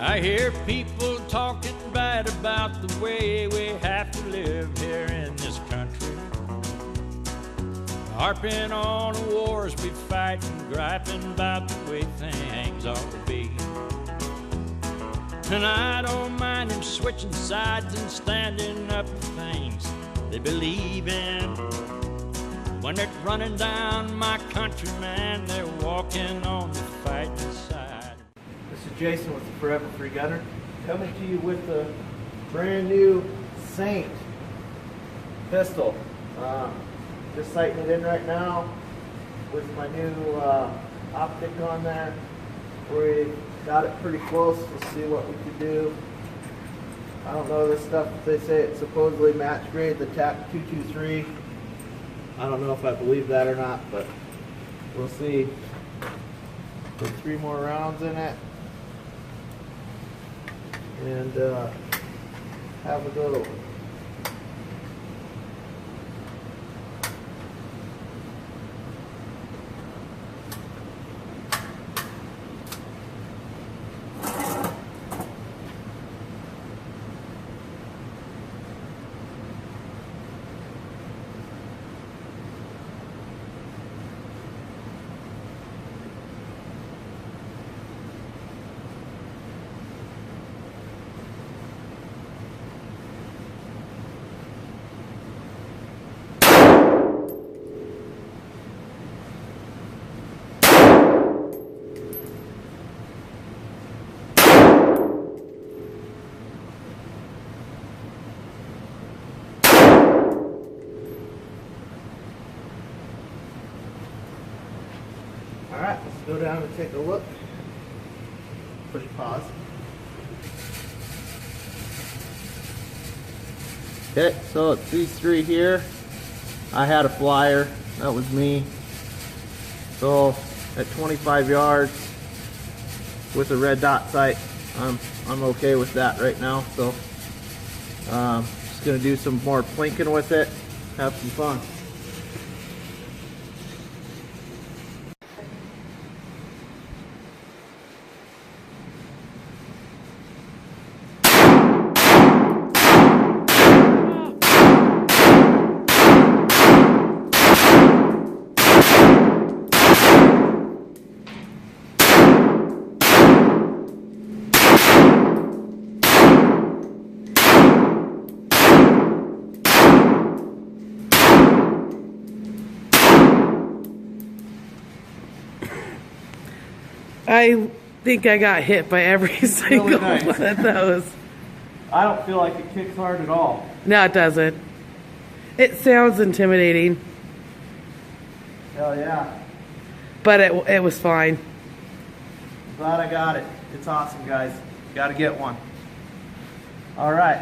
I hear people talking bad about the way we have to live here in this country, harping on the wars we fight and griping about the way things ought to be. And I don't mind them switching sides and standing up for things they believe in. When they're running down my country, man, they're walking on the fighting side. This is Jason with the Forever Free Gunner, coming to you with the brand new Saint pistol. Just sighting it in right now with my new optic on there. We got it pretty close. Let's see what we can do. I don't know this stuff. They say it's supposedly match grade, the TAC 223. I don't know if I believe that or not, but we'll see. Put 3 more rounds in it and have a go. Alright, let's go down and take a look. Push pause. Okay, so it's these 3 here. I had a flyer, that was me. So at 25 yards with a red dot sight, I'm okay with that right now. So just gonna do some more plinking with it, have some fun. I think I got hit by every single Really nice. one of those. I don't feel like it kicks hard at all. No, it doesn't. It sounds intimidating, Hell yeah. but it was fine. Glad I got it. It's awesome, guys. Got to get one. All right.